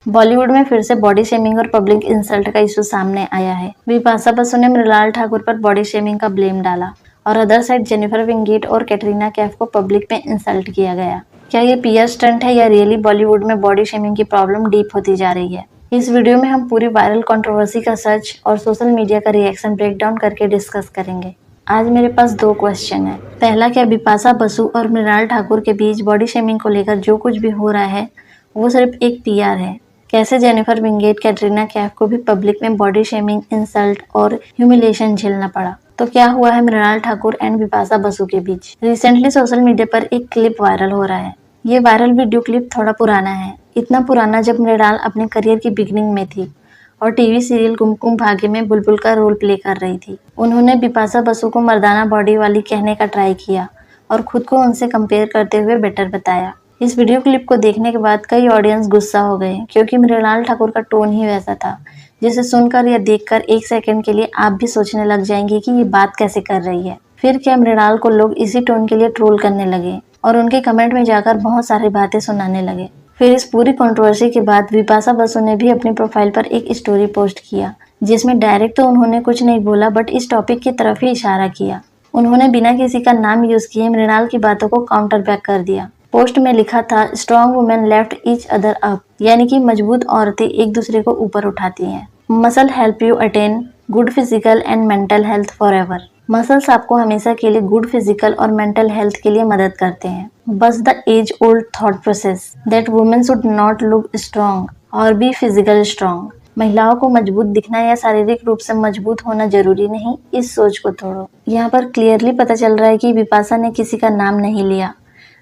बॉलीवुड में फिर से बॉडी शेमिंग और पब्लिक इंसल्ट का इशू सामने आया है। बिपाशा बसु ने मृणाल ठाकुर पर बॉडी शेमिंग का ब्लेम डाला और अदर साइड जेनिफर विंगेट और कैटरीना कैफ को पब्लिक में इंसल्ट किया गया। क्या ये पीआर स्टंट है या रियली बॉलीवुड में बॉडी शेमिंग की प्रॉब्लम डीप होती जा रही है? इस वीडियो में हम पूरी वायरल कंट्रोवर्सी का सर्च और सोशल मीडिया का रिएक्शन ब्रेकडाउन करके डिस्कस करेंगे। आज मेरे पास 2 क्वेश्चन है। पहला, क्या बिपाशा बसु और मृणाल ठाकुर के बीच बॉडी शेमिंग को लेकर जो कुछ भी हो रहा है वो सिर्फ एक पीआर है? कैसे जेनिफर विंगेट, कैटरीना कैफ को भी पब्लिक में बॉडी शेमिंग, इंसल्ट और ह्यूमिलेशन झेलना पड़ा? तो क्या हुआ है मृणाल ठाकुर एंड बिपाशा बसु के बीच? रिसेंटली सोशल मीडिया पर एक क्लिप वायरल हो रहा है। ये वायरल वीडियो क्लिप थोड़ा पुराना है, इतना पुराना जब मृणाल अपने करियर की बिगिनिंग में थी और टीवी सीरियल कुमकुम भाग्य में बुलबुल का रोल प्ले कर रही थी। उन्होंने बिपाशा बसु को मर्दाना बॉडी वाली कहने का ट्राई किया और खुद को उनसे कंपेयर करते हुए बेटर बताया। इस वीडियो क्लिप को देखने के बाद कई ऑडियंस गुस्सा हो गए क्योंकि मृणाल ठाकुर का टोन ही वैसा था जिसे सुनकर या देखकर एक सेकंड के लिए आप भी सोचने लग जाएंगे कि ये बात कैसे कर रही है। फिर क्या मृणाल को लोग इसी टोन के लिए ट्रोल करने लगे और उनके कमेंट में जाकर बहुत सारी बातें सुनाने लगे। फिर इस पूरी कंट्रोवर्सी के बाद बिपाशा बसु ने भी अपनी प्रोफाइल पर एक स्टोरी पोस्ट किया जिसमें डायरेक्ट तो उन्होंने कुछ नहीं बोला बट इस टॉपिक की तरफ ही इशारा किया। उन्होंने बिना किसी का नाम यूज किए मृणाल की बातों को काउंटर बैक कर दिया। पोस्ट में लिखा था, strong women left each other up, यानी कि मजबूत औरतें एक दूसरे को ऊपर उठाती हैं। Muscle help you attain good physical and mental health forever. Muscles आपको हमेशा के लिए गुड फिजिकल और मेंटल हेल्थ के लिए मदद करते हैं। बस the age old thought process that women should not look strong और बी फिजिकल स्ट्रॉन्ग। महिलाओं को मजबूत दिखना या शारीरिक रूप से मजबूत होना जरूरी नहीं, इस सोच को तोड़ो। यहाँ पर क्लियरली पता चल रहा है कि बिपाशा ने किसी का नाम नहीं लिया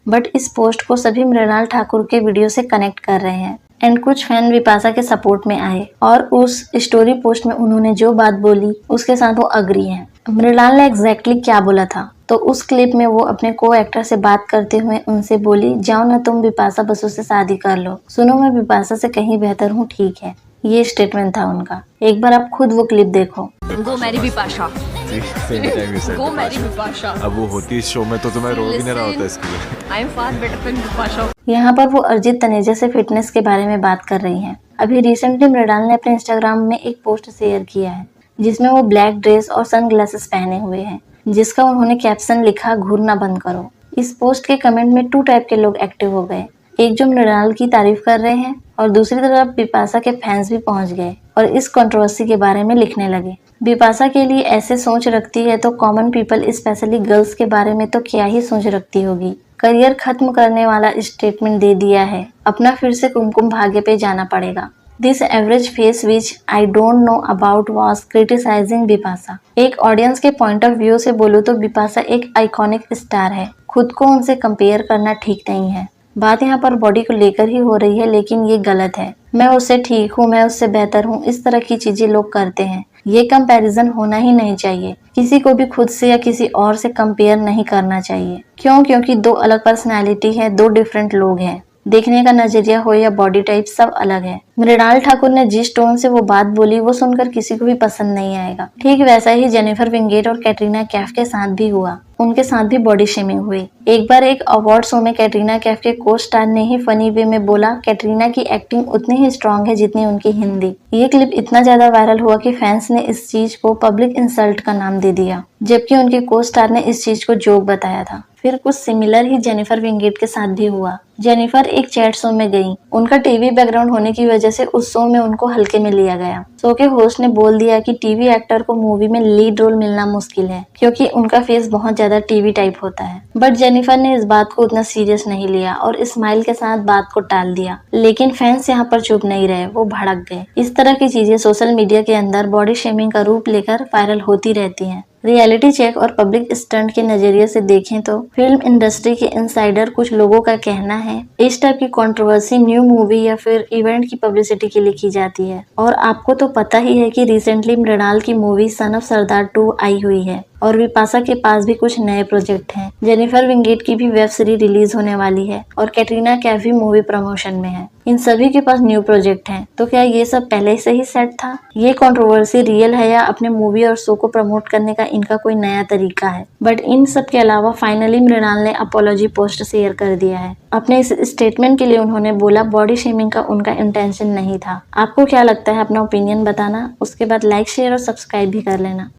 बट इस पोस्ट को सभी मृणाल ठाकुर के वीडियो से कनेक्ट कर रहे हैं एंड कुछ फैन बिपाशा के सपोर्ट में आए और उस स्टोरी पोस्ट में उन्होंने जो बात बोली उसके साथ वो अग्री हैं। मृणाल ने एग्जैक्टली क्या बोला था तो उस क्लिप में वो अपने को एक्टर से बात करते हुए उनसे बोली, जाओ ना तुम बिपाशा बसु से शादी कर लो, सुनो मैं बिपाशा से कहीं बेहतर हूँ, ठीक है। ये स्टेटमेंट था उनका। एक बार आप खुद वो क्लिप देखो। गो मैरी बिपाशा, गो मैरी बिपाशा। अब वो होती इस शो में तो तुम्हें रो भी नहीं रहा होता इसके लिए। I am far better than Bipasha. यहाँ पर वो अरिजीत तनेजा से फिटनेस के बारे में बात कर रही हैं। अभी रिसेंटली मृणाल ने अपने इंस्टाग्राम में एक पोस्ट शेयर किया है जिसमें वो ब्लैक ड्रेस और सनग्लासेस पहने हुए हैं जिसका उन्होंने कैप्शन लिखा, घूरना बंद करो। इस पोस्ट के कमेंट में 2 टाइप के लोग एक्टिव हो गए, एक जो मृणाल की तारीफ कर रहे हैं और दूसरी तरफ बिपाशा के फैंस भी पहुंच गए और इस कंट्रोवर्सी के बारे में लिखने लगे। बिपाशा के लिए ऐसे सोच रखती है तो कॉमन पीपल स्पेशली गर्ल्स के बारे में तो क्या ही सोच रखती होगी। करियर खत्म करने वाला स्टेटमेंट दे दिया है, अपना फिर से कुमकुम भाग्य पे जाना पड़ेगा। This average face which I don't know about was criticising Bipasha. एक ऑडियंस के पॉइंट ऑफ व्यू से बोलूँ तो बिपाशा एक आइकॉनिक स्टार है, खुद को उनसे कंपेयर करना ठीक नहीं है। बात यहाँ पर बॉडी को लेकर ही हो रही है लेकिन ये गलत है। मैं उससे ठीक हूँ, मैं उससे बेहतर हूँ, इस तरह की चीजें लोग करते हैं। ये कंपैरिजन होना ही नहीं चाहिए। किसी को भी खुद से या किसी और से कंपेयर नहीं करना चाहिए। क्यों? क्योंकि 2 अलग पर्सनैलिटी है, 2 डिफरेंट लोग हैं। देखने का नजरिया हो या बॉडी टाइप सब अलग है। मृणाल ठाकुर ने जिस टोन से वो बात बोली वो सुनकर किसी को भी पसंद नहीं आएगा। ठीक वैसा ही जेनिफर विंगेट और कैटरीना कैफ के साथ भी हुआ, उनके साथ भी बॉडी शेमिंग हुई। एक बार एक अवार्ड शो में कैटरीना कैफ के को स्टार ने ही फनी वे में बोला, कैटरीना की एक्टिंग उतनी ही स्ट्रांग है जितनी उनकी हिंदी। ये क्लिप इतना ज्यादा वायरल हुआ कि फैंस ने इस चीज को पब्लिक इंसल्ट का नाम दे दिया जबकि उनके को स्टार ने इस चीज को जोक बताया था। फिर कुछ सिमिलर ही जेनिफर विंगेट के साथ भी हुआ। जेनिफर एक चैट शो में गई, उनका टीवी बैकग्राउंड होने की वजह से उस शो में उनको हल्के में लिया गया। शो के होस्ट ने बोल दिया कि टीवी एक्टर को मूवी में लीड रोल मिलना मुश्किल है क्योंकि उनका फेस बहुत ज्यादा टीवी टाइप होता है। बट जेनिफर ने इस बात को उतना सीरियस नहीं लिया और स्माइल के साथ बात को टाल दिया। लेकिन फैंस यहाँ पर चुप नहीं रहे, वो भड़क गए। इस तरह की चीजें सोशल मीडिया के अंदर बॉडी शेमिंग का रूप लेकर वायरल होती रहती हैं। रियलिटी चेक और पब्लिक स्टंट के नजरिए से देखें तो फिल्म इंडस्ट्री के इनसाइडर कुछ लोगों का कहना है इस टाइप की कंट्रोवर्सी न्यू मूवी या फिर इवेंट की पब्लिसिटी के लिए की जाती है। और आपको तो पता ही है कि रिसेंटली मृणाल की मूवी सन ऑफ सरदार 2 आई हुई है और विपाशा के पास भी कुछ नए प्रोजेक्ट हैं। जेनिफर विंगेट की भी वेब सीरीज रिलीज होने वाली है और कैटरीना कैफ भी मूवी प्रमोशन में है। इन सभी के पास न्यू प्रोजेक्ट हैं। तो क्या ये सब पहले से ही सेट था? ये कंट्रोवर्सी रियल है या अपने मूवी और शो को प्रमोट करने का इनका कोई नया तरीका है? बट इन सब के अलावा फाइनली मृणाल ने अपोलॉजी पोस्ट शेयर कर दिया है। अपने इस स्टेटमेंट के लिए उन्होंने बोला बॉडी शेमिंग का उनका इंटेंशन नहीं था। आपको क्या लगता है? अपना ओपिनियन बताना। उसके बाद लाइक, शेयर और सब्सक्राइब भी कर लेना।